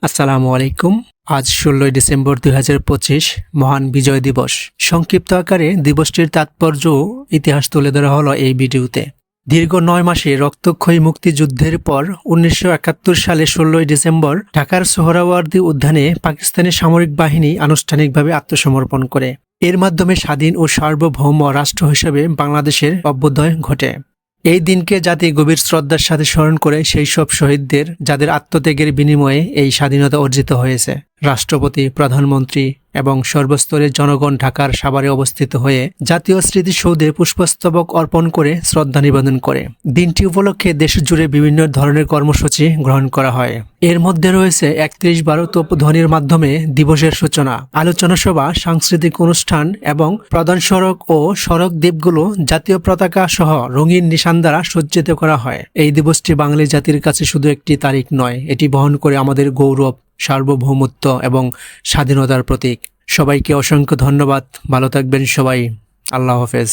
আসসালামু আলাইকুম। আজ ১৬ ডিসেম্বর ২০২৫ মহান বিজয় দিবস। সংক্ষিপ্ত আকারে দিবসটির তাৎপর্য ও ইতিহাস তুলে ধরা হলো এই ভিডিওতে। দীর্ঘ ৯ মাসে রক্তক্ষয়ী মুক্তিযুদ্ধের পর ১৯৭১ সালে ১৬ ডিসেম্বর ঢাকার সোহরাওয়ার্দী উদ্যানে পাকিস্তানি সামরিক বাহিনী আনুষ্ঠানিকভাবে আত্মসমর্পণ করে। এর মাধ্যমে স্বাধীন ও সার্বভৌম রাষ্ট্র হিসেবে বাংলাদেশের অভ্যুদয় ঘটে। এই দিনকে জাতি গভীর শ্রদ্ধার সাথে স্মরণ করে সেই সব শহীদদের যাদের আত্মত্যাগের বিনিময়ে এই স্বাধীনতা অর্জিত হয়েছে। রাষ্ট্রপতি, প্রধানমন্ত্রী এবং সর্বস্তরের জনগণ ঢাকার সাভারে অবস্থিত হয়ে জাতীয় স্মৃতিসৌধে পুষ্পস্তবক অর্পণ করে শ্রদ্ধা নিবেদন করে। দিনটি উপলক্ষে দেশজুড়ে বিভিন্ন ধরনের কর্মসূচি গ্রহণ করা হয়। এর মধ্যে রয়েছে ৩১-১২ তোপধ্বনির মাধ্যমে দিবসের সূচনা, আলোচনা সভা, সাংস্কৃতিক অনুষ্ঠান এবং প্রধান সড়ক ও সড়ক দ্বীপগুলো জাতীয় পতাকা সহ রঙিন নিশান দ্বারা সজ্জিত করা হয়। এই দিবসটি বাঙালি জাতির কাছে শুধু একটি তারিখ নয়, এটি বহন করে আমাদের গৌরব, সার্বভৌমত্ব এবং স্বাধীনতার প্রতীক। সবাইকে অসংখ্য ধন্যবাদ। ভালো থাকবেন সবাই। আল্লাহ হাফেজ।